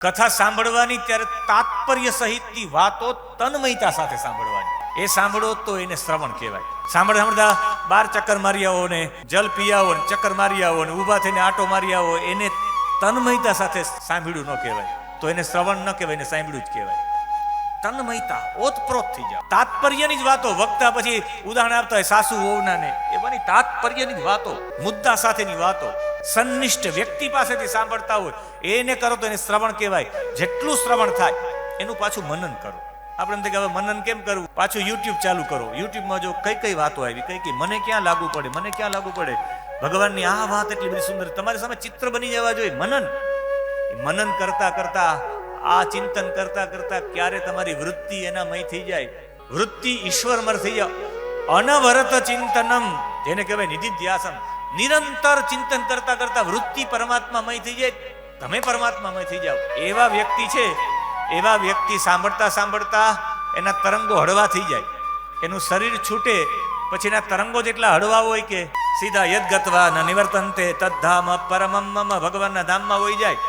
કથા સાંભળવાની ત્યારે તાત્પર્ય સહિતની વાતો તન્મયતા સાથે સાંભળવાની. એ સાંભળો તો એને શ્રવણ કહેવાય. સાંભળતા 12 ચક્કર મારી આવો ને જલ પી આવો ને ચક્કર મારી આવો ને ઊભા થઈને આટો મારી આવો, એને તન્મયતા સાથે સાંભળ્યું ન કહેવાય. તો એને શ્રવણ ન કહેવાય, એને સાંભળ્યું જ કહેવાય. તન્મયતા ઓતપ્રોત થઈ જાય. તાત્પર્યની જ વાતો વક્તા પછી ઉદાહરણ આપતા હોય સાસુ વહુના ને, એ બની તાત્પર્યની જ વાતો, મુદ્દા સાથેની વાતો સન્નિષ્ઠ વ્યક્તિ પાસેથી સાંભળતા હોય એને કરો તો એને શ્રવણ કહેવાય. જેટલું શ્રવણ થાય એનું પાછું મનન કરો. આપણે એમ થાય કે હવે મનન કેમ કરવું, પાછું યુટ્યુબ ચાલુ કરો. યુટ્યુબમાં જો કઈ કઈ વાતો આવી, કઈ મને ક્યાં લાગુ પડે, મને ક્યાં લાગુ પડે, ભગવાનની આ વાત એટલી બધી સુંદર, તમારી સામે ચિત્ર બની જવા જોઈએ. મનન કરતા કરતા, આ ચિંતન કરતા કરતા ક્યારે તમારી વૃત્તિ એનામય થઈ જાય, વૃત્તિ ઈશ્વરમય થઈ જાય. અનવરત ચિંતનમ, જેને કહેવાય નિધિધ્યાસન, નિરંતર ચિંતન કરતા કરતા વૃત્તિ પરમાત્મામય થઈ જાય, તમે પરમાત્મામય થઈ જાઓ. એવા વ્યક્તિ છે, એવા વ્યક્તિ સાંભળતા સાંભળતા એના તરંગો હળવા થઈ જાય. એનું શરીર છૂટે પછી એના તરંગો જેટલા હળવા હોય કે સીધા યદ ગત્વા ન નિવર્તન્તે તદ્ધામ પરમમ મમ, ભગવાનના ધામમાં હોઈ જાય.